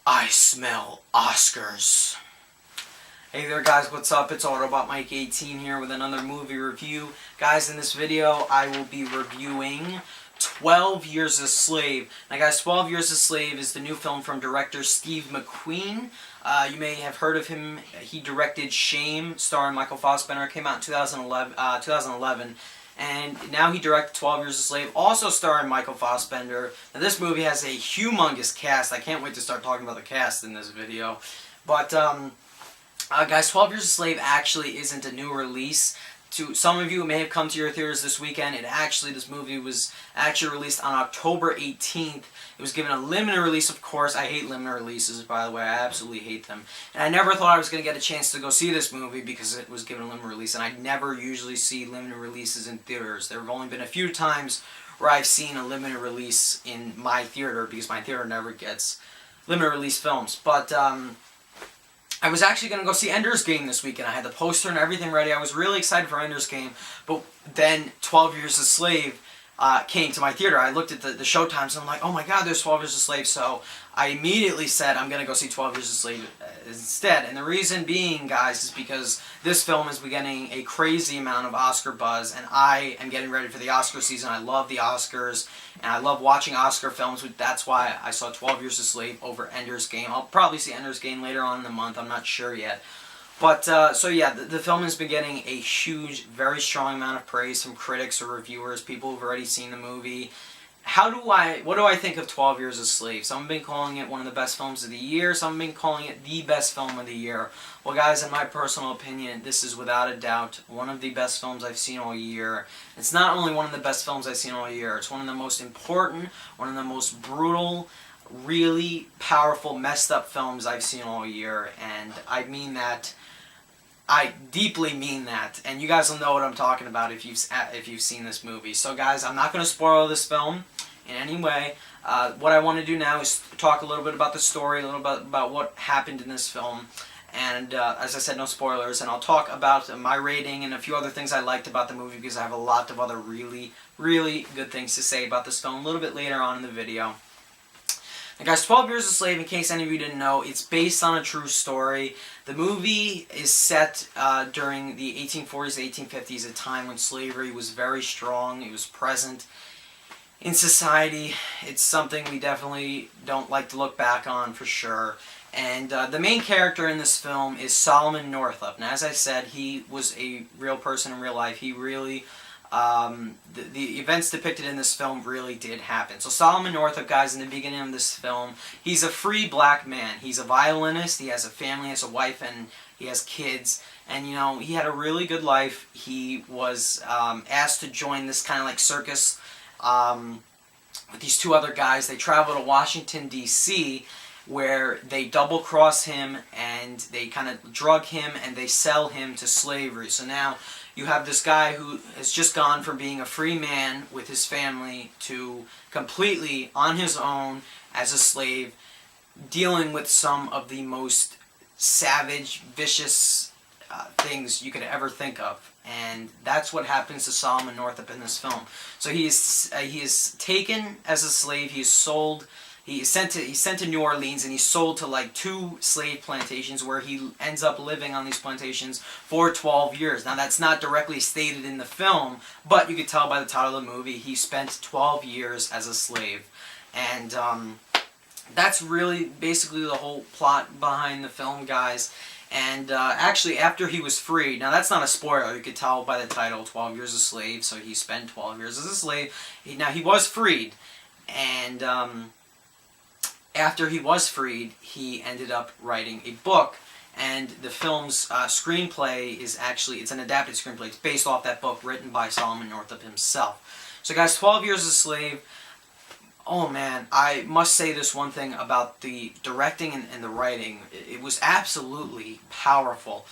I smell Oscars. Hey there guys, what's up? It's Autobot Mike 18 here with another movie review. Guys, in this video I will be reviewing 12 Years a Slave. Now guys, 12 Years a Slave is the new film from director Steve McQueen. You may have heard of him. He directed Shame, starring Michael Fassbender. It came out in 2011. And now he directed 12 Years a Slave, also starring Michael Fassbender. Now this movie has a humongous cast. I can't wait to start talking about the cast in this video. But, guys, 12 Years a Slave actually isn't a new release. To some of you, it may have come to your theaters this weekend. This movie was actually released on October 18th. It was given a limited release, of course. I hate limited releases, by the way. I absolutely hate them. And I never thought I was going to get a chance to go see this movie because it was given a limited release. And I never usually see limited releases in theaters. There have only been a few times where I've seen a limited release in my theater because my theater never gets limited release films. But, I was actually going to go see Ender's Game this weekend. I had the poster and everything ready. I was really excited for Ender's Game. But then 12 Years a Slave came to my theater. I looked at the showtimes and I'm like, oh my god, there's 12 Years a Slave. So I immediately said I'm going to go see 12 Years a Slave instead. And the reason being, guys, is because this film is getting a crazy amount of Oscar buzz. And I am getting ready for the Oscar season. I love the Oscars. And I love watching Oscar films. That's why I saw 12 Years a Slave over Ender's Game. I'll probably see Ender's Game later on in the month. I'm not sure yet. But, so yeah, the film has been getting a huge, very strong amount of praise from critics or reviewers, people who've already seen the movie. What do I think of 12 Years a Slave? Some have been calling it one of the best films of the year. Some have been calling it the best film of the year. Well, guys, in my personal opinion, this is without a doubt one of the best films I've seen all year. It's not only one of the best films I've seen all year. It's one of the most important, one of the most brutal, really powerful, messed up films I've seen all year. And I mean that. I deeply mean that, and you guys will know what I'm talking about if you've seen this movie. So guys, I'm not going to spoil this film in any way. What I want to do now is talk a little bit about the story, a little bit about what happened in this film, and as I said, no spoilers, and I'll talk about my rating and a few other things I liked about the movie because I have a lot of other really, really good things to say about this film a little bit later on in the video. And guys, 12 Years a Slave, in case any of you didn't know, it's based on a true story. The movie is set during the 1840s, 1850s, a time when slavery was very strong. It was present in society. It's something we definitely don't like to look back on, for sure. And the main character in this film is Solomon Northup. Now, as I said, he was a real person in real life. He really... the events depicted in this film really did happen. So Solomon Northup, guys, in the beginning of this film, he's a free black man. He's a violinist, he has a family, he has a wife, and he has kids. And, you know, he had a really good life. He was asked to join this kind of like circus with these two other guys. They travel to Washington, D.C., where they double-cross him, and they kind of drug him, and they sell him to slavery. So now you have this guy who has just gone from being a free man with his family to completely on his own as a slave, dealing with some of the most savage, vicious things you could ever think of. And that's what happens to Solomon Northup in this film. So he is taken as a slave, he is sold. He's sent to New Orleans, and he's sold to like 2 slave plantations where he ends up living on these plantations for 12 years. Now that's not directly stated in the film, but you could tell by the title of the movie he spent 12 years as a slave. And that's really basically the whole plot behind the film, guys. And actually, after he was freed, now that's not a spoiler, you could tell by the title, 12 Years a Slave, so he spent 12 years as a slave. Now he was freed, and after he was freed, he ended up writing a book, and the film's screenplay is actually, it's an adapted screenplay. It's based off that book written by Solomon Northup himself. So guys, 12 Years a Slave, oh man, I must say this one thing about the directing and the writing. It was absolutely powerful.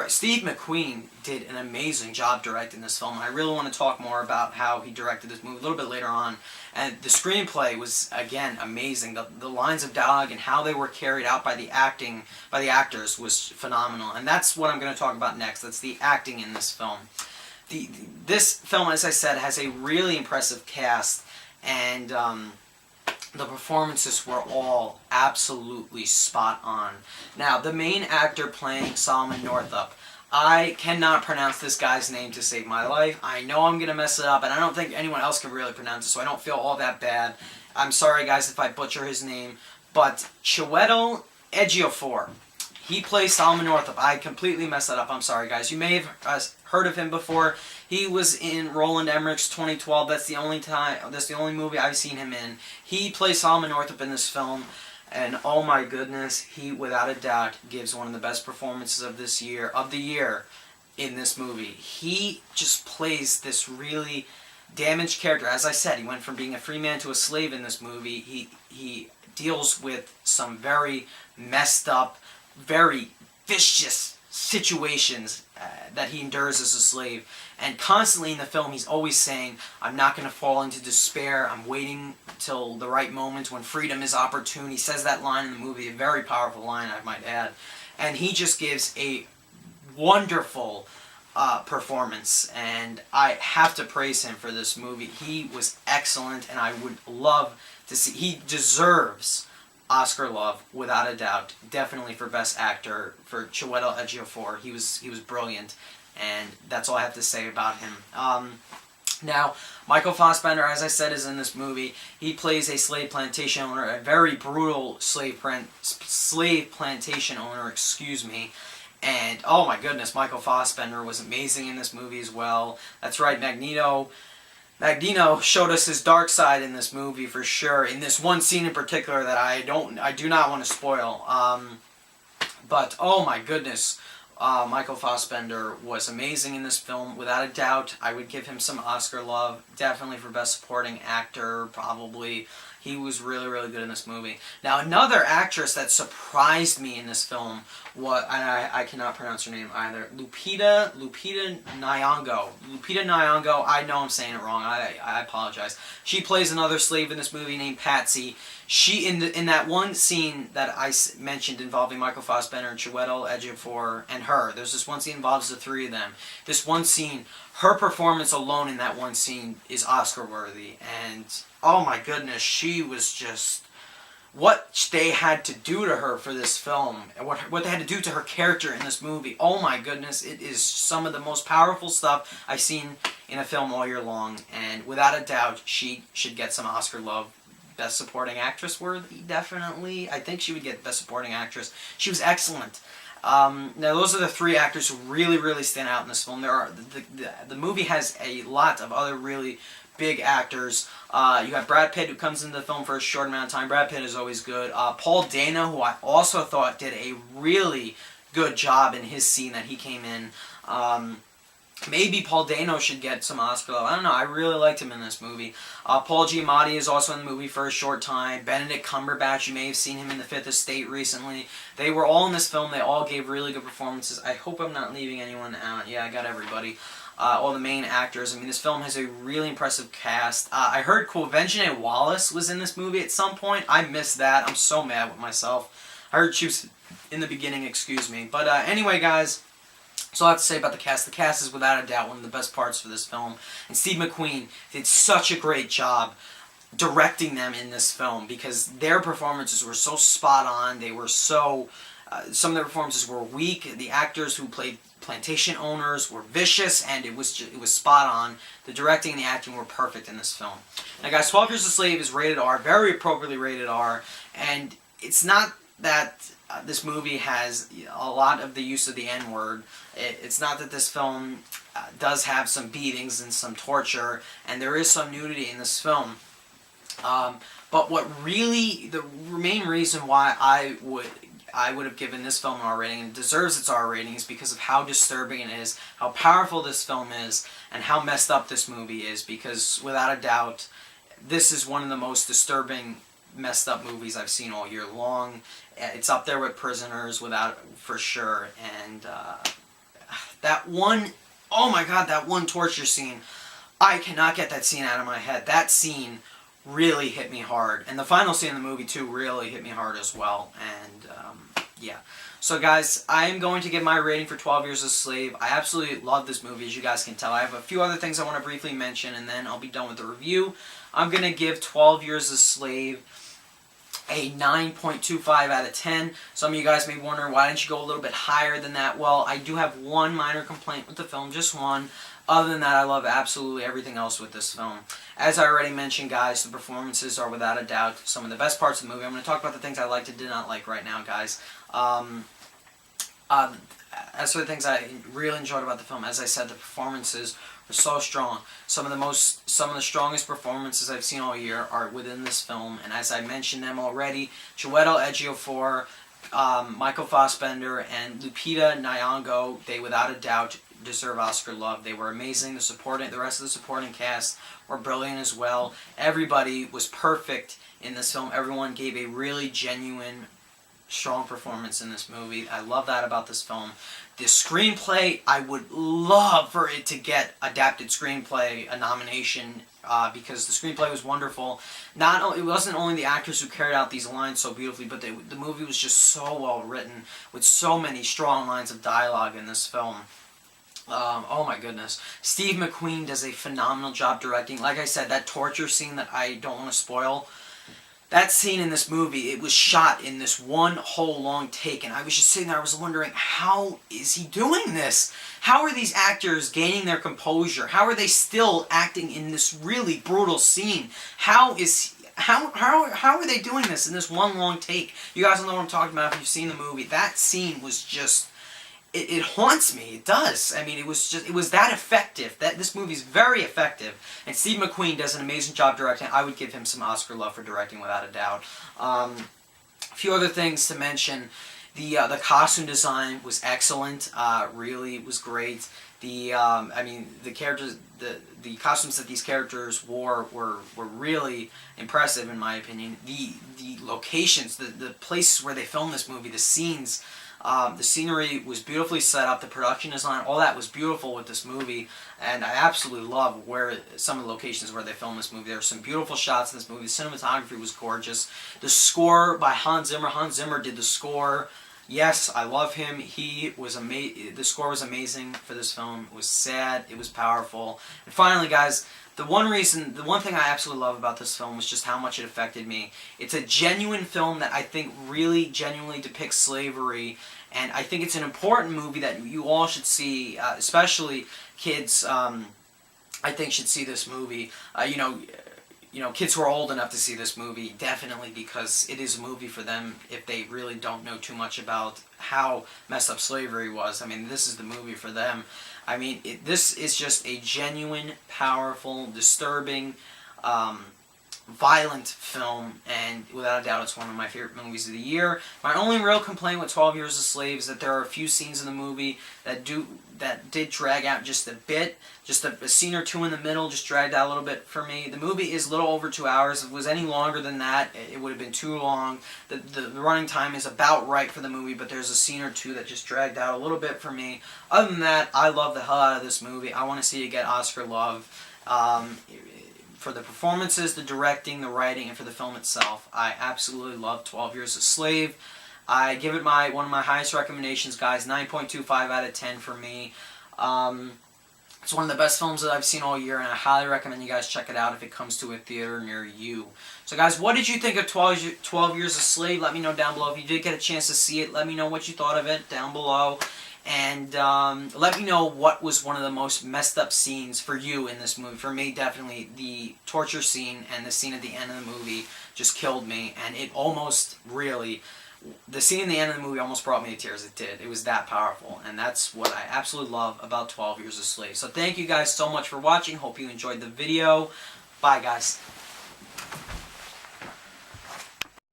Steve McQueen did an amazing job directing this film, and I really want to talk more about how he directed this movie a little bit later on. And the screenplay was, again, amazing. The lines of dialogue and how they were carried out by the actors was phenomenal. And that's what I'm going to talk about next. That's the acting in this film. This film, as I said, has a really impressive cast, and the performances were all absolutely spot on. Now, the main actor playing Solomon Northup, I cannot pronounce this guy's name to save my life. I know I'm going to mess it up, and I don't think anyone else can really pronounce it, so I don't feel all that bad. I'm sorry, guys, if I butcher his name. But Chiwetel Ejiofor, he plays Solomon Northup. I completely messed that up. I'm sorry, guys. You may have heard of him before. He was in Roland Emmerich's 2012. That's the only movie I've seen him in. He plays Solomon Northup in this film. And oh my goodness, he without a doubt gives one of the best performances of the year in this movie. He just plays this really damaged character. As I said, he went from being a free man to a slave in this movie. He deals with some very messed up, very vicious situations that he endures as a slave. And constantly in the film, he's always saying, I'm not going to fall into despair. I'm waiting till the right moment when freedom is opportune. He says that line in the movie, a very powerful line, I might add. And he just gives a wonderful performance. And I have to praise him for this movie. He was excellent, and I would love to see... He deserves Oscar love, without a doubt. Definitely for Best Actor, for Chiwetel Ejiofor. He was brilliant. And that's all I have to say about him. Now, Michael Fassbender, as I said, is in this movie. He plays a slave plantation owner, a very brutal slave plantation owner, excuse me. And, oh my goodness, Michael Fassbender was amazing in this movie as well. That's right, Magneto showed us his dark side in this movie for sure. In this one scene in particular that I do not want to spoil. But, oh my goodness. Michael Fassbender was amazing in this film, without a doubt. I would give him some Oscar love, definitely for Best Supporting Actor, probably. He was really, really good in this movie. Now, another actress that surprised me in this film was, I cannot pronounce her name either, Lupita Nyong'o. Lupita Nyong'o, I know I'm saying it wrong, I apologize. She plays another slave in this movie named Patsy. She, in that one scene that I mentioned involving Michael Fassbender and Chiwetel Ejiofor and her, there's this one scene involves the three of them. This one scene, her performance alone in that one scene is Oscar worthy. And oh my goodness, she was just... What they had to do to her for this film, what they had to do to her character in this movie, oh my goodness, it is some of the most powerful stuff I've seen in a film all year long. And without a doubt, she should get some Oscar love. Best Supporting Actress worthy, definitely. I think she would get Best Supporting Actress. She was excellent. Now, those are the three actors who really, really stand out in this film. The movie has a lot of other really big actors. You got Brad Pitt, who comes into the film for a short amount of time. Brad Pitt is always good. Paul Dano, who I also thought did a really good job in his scene that he came in. Maybe Paul Dano should get some Oscar love. I don't know. I really liked him in this movie. Paul Giamatti is also in the movie for a short time. Benedict Cumberbatch, you may have seen him in The Fifth Estate recently. They were all in this film. They all gave really good performances. I hope I'm not leaving anyone out. Yeah, I got everybody. All the main actors. I mean, this film has a really impressive cast. I heard Quvenzhané Wallis was in this movie at some point. I missed that. I'm so mad with myself. I heard she was in the beginning, excuse me. But anyway, guys... So I have to say about the cast. The cast is without a doubt one of the best parts for this film. And Steve McQueen did such a great job directing them in this film because their performances were so spot on. They were so... some of their performances were weak. The actors who played plantation owners were vicious, and it was spot on. The directing and the acting were perfect in this film. Now, guys, 12 Years a Slave is rated R, very appropriately rated R, and it's not that... this movie has a lot of the use of the N-word. It's not that this film does have some beatings and some torture, and there is some nudity in this film. But what really, the main reason why I would have given this film an R rating, and it deserves its R rating, is because of how disturbing it is, how powerful this film is, and how messed up this movie is, because without a doubt, this is one of the most disturbing, messed up movies I've seen all year long. It's up there with Prisoners, for sure. And that one, oh my god, that one torture scene, I cannot get that scene out of my head. That scene really hit me hard. And the final scene in the movie, too, really hit me hard as well. And, yeah. So, guys, I am going to give my rating for 12 Years a Slave. I absolutely love this movie, as you guys can tell. I have a few other things I want to briefly mention, and then I'll be done with the review. I'm going to give 12 Years a Slave a 9.25 out of 10. Some of you guys may wonder, why didn't you go a little bit higher than that? Well, I do have one minor complaint with the film, just one. Other than that, I love absolutely everything else with this film. As I already mentioned, guys, the performances are without a doubt some of the best parts of the movie. I'm going to talk about the things I liked and did not like right now, guys. As for the things I really enjoyed about the film, as I said, the performances were so strong. Some of the strongest performances I've seen all year are within this film, and as I mentioned them already, Chiwetel Ejiofor, Michael Fassbender, and Lupita Nyong'o, they without a doubt deserve Oscar love. They were amazing. The rest of the supporting cast were brilliant as well. Everybody was perfect in this film. Everyone gave a really genuine, strong performance in this movie. I love that about this film. The screenplay, I would love for it to get adapted screenplay a nomination because the screenplay was wonderful. It wasn't only the actors who carried out these lines so beautifully, but the movie was just so well written with so many strong lines of dialogue in this film. Oh my goodness. Steve McQueen does a phenomenal job directing. Like I said, that torture scene that I don't want to spoil, that scene in this movie, it was shot in this one whole long take, and I was just sitting there, I was wondering, how is he doing this? How are these actors gaining their composure? How are they still acting in this really brutal scene? How are they doing this in this one long take? You guys don't know what I'm talking about if you've seen the movie. That scene was just... It haunts me. It does. I mean, it was that effective. This movie's very effective, and Steve McQueen does an amazing job directing. I would give him some Oscar love for directing without a doubt. A few other things to mention: the costume design was excellent. Really was great. The characters, the costumes that these characters wore were really impressive in my opinion. The locations, the places where they filmed this movie, the scenes. The scenery was beautifully set up, the production design, all that was beautiful with this movie, and I absolutely love some of the locations where they filmed this movie. There were some beautiful shots in this movie. The cinematography was gorgeous. The score by Hans Zimmer. Hans Zimmer did the score. Yes, I love him. The score was amazing for this film. It was sad. It was powerful. And finally, guys, the one thing I absolutely love about this film was just how much it affected me. It's a genuine film that I think really genuinely depicts slavery, and I think it's an important movie that you all should see, especially kids. I think should see this movie. Kids who are old enough to see this movie, definitely, because it is a movie for them if they really don't know too much about how messed up slavery was. I mean, this is the movie for them. I mean, this is just a genuine, powerful, disturbing, violent film, and without a doubt it's one of my favorite movies of the year. My only real complaint with 12 Years a Slave is that there are a few scenes in the movie that did drag out just a bit. Just a scene or two in the middle just dragged out a little bit for me. The movie is a little over 2 hours. If it was any longer than that, it would have been too long. The running time is about right for the movie, but there's a scene or two that just dragged out a little bit for me. Other than that, I love the hell out of this movie. I want to see it get Oscar love. For the performances, the directing, the writing, and for the film itself. I absolutely love 12 Years a Slave. I give it one of my highest recommendations, guys. 9.25 out of 10 for me. It's one of the best films that I've seen all year, and I highly recommend you guys check it out if it comes to a theater near you. So guys, what did you think of 12 Years a Slave? Let me know down below. If you did get a chance to see it, let me know what you thought of it down below. And let me know what was one of the most messed up scenes for you in this movie. For me, definitely the torture scene and the scene at the end of the movie just killed me. And it almost really, the scene in the end of the movie almost brought me to tears. It did. It was that powerful. And that's what I absolutely love about 12 Years a Slave. So thank you guys so much for watching. Hope you enjoyed the video. Bye, guys.